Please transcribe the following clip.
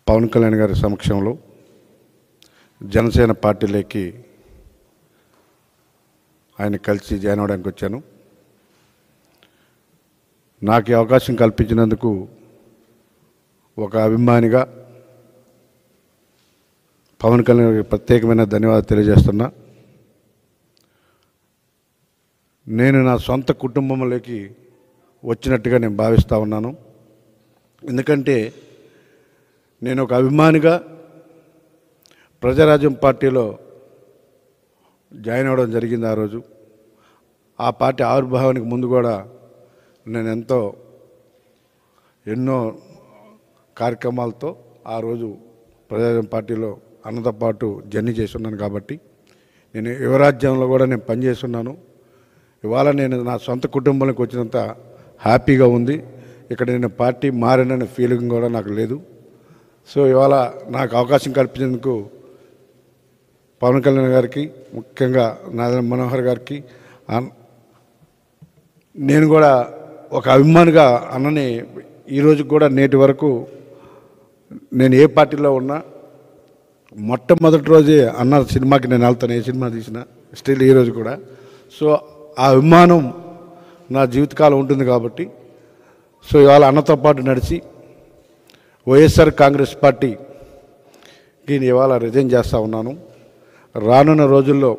పవన్ కళ్యాణ్ గారి సమక్షంలో జనసేన పార్టీలోకి ఆయన కలిసి జాయిన్ అవ్వడానికి వచ్చాను. నాకు ఈ అవకాశం కల్పించినందుకు ఒక అభిమానిగా పవన్ కళ్యాణ్ గారికి ప్రత్యేకమైన ధన్యవాదాలు తెలియజేస్తున్నా. నేను నా సొంత కుటుంబంలోకి వచ్చినట్టుగా నేను భావిస్తూ ఉన్నాను. ఎందుకంటే నేను ఒక అభిమానిగా ప్రజారాజ్యం పార్టీలో జాయిన్ అవ్వడం జరిగింది. ఆ రోజు ఆ పార్టీ ఆవిర్భావానికి ముందు కూడా నేను ఎన్నో కార్యక్రమాలతో ఆ రోజు ప్రజారాజ్యం పార్టీలో అన్నతో పాటు జర్నీ చేస్తున్నాను. కాబట్టి నేను యువరాజ్యంలో కూడా నేను పనిచేస్తున్నాను. ఇవాళ నేను నా సొంత కుటుంబంలోకి వచ్చినంత హ్యాపీగా ఉంది. ఇక్కడ నేను పార్టీ మారిననే ఫీలింగ్ కూడా నాకు లేదు. సో ఇవాళ నాకు అవకాశం కల్పించేందుకు పవన్ కళ్యాణ్ గారికి, ముఖ్యంగా నాదెండ్ల మనోహర్ గారికి, నేను కూడా ఒక అభిమానిగా అన్నని ఈరోజు కూడా నేటి వరకు నేను ఏ పార్టీలో ఉన్నా మొట్టమొదటి రోజే అన్న సినిమాకి నేను వెళ్తాను, ఏ సినిమా తీసినా స్టిల్ ఈరోజు కూడా. సో ఆ అభిమానం నా జీవితకాలం ఉంటుంది. కాబట్టి సో ఇవాళ అన్నతో పాటు నడిచి వైఎస్ఆర్ కాంగ్రెస్ పార్టీకి ఇవాళ రిజైన్ చేస్తూ ఉన్నాను. రానున్న రోజుల్లో